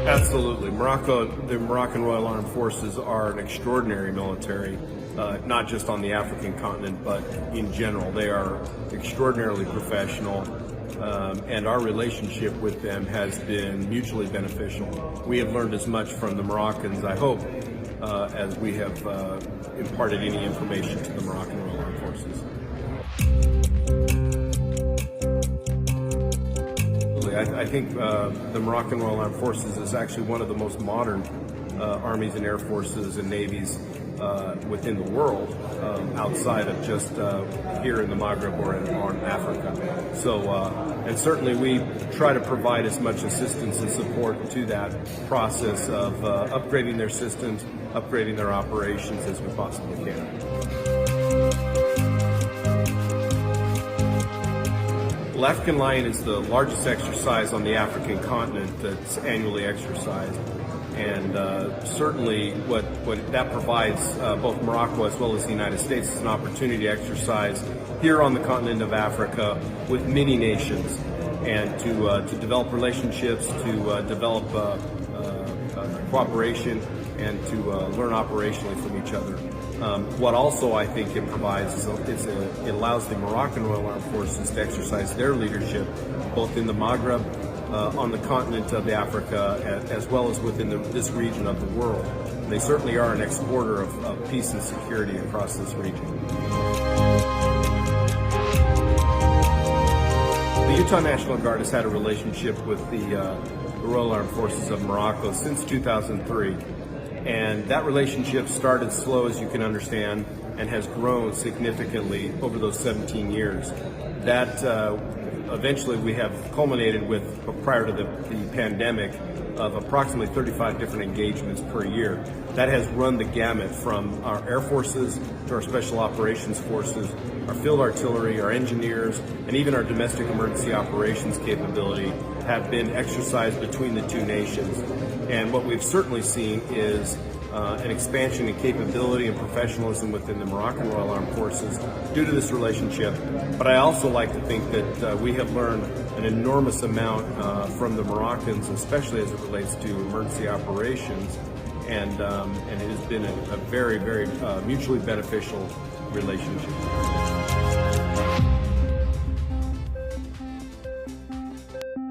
Absolutely. The Moroccan Royal Armed Forces are an extraordinary military, not just on the African continent, but in general. They are extraordinarily professional, and our relationship with them has been mutually beneficial. We have learned as much from the Moroccans, I hope, as we have imparted any information to the Moroccan Royal Armed Forces. I think the Moroccan Royal Armed Forces is actually one of the most modern armies and air forces and navies within the world, outside of just here in the Maghreb or in Africa. So, and certainly we try to provide as much assistance and support to that process of upgrading their systems, upgrading their operations as we possibly can. African Lion is the largest exercise on the African continent that's annually exercised, and certainly what that provides both Morocco as well as the United States is an opportunity to exercise here on the continent of Africa with many nations, and to develop relationships, to develop cooperation, and to learn operationally from each other. What also I think it provides is it allows the Moroccan Royal Armed Forces to exercise their leadership both in the Maghreb, on the continent of Africa, as well as within this region of the world. And they certainly are an exporter of peace and security across this region. The Utah National Guard has had a relationship with the Royal Armed Forces of Morocco since 2003. And that relationship started slow, as you can understand, and has grown significantly over those 17 years. That eventually we have culminated with, prior to the pandemic, of approximately 35 different engagements per year. That has run the gamut from our air forces to our special operations forces, our field artillery, our engineers, and even our domestic emergency operations capability have been exercised between the two nations. And what we've certainly seen is an expansion in capability and professionalism within the Moroccan Royal Armed Forces due to this relationship. But I also like to think that we have learned an enormous amount from the Moroccans, especially as it relates to emergency operations, and it has been a very, very mutually beneficial relationship.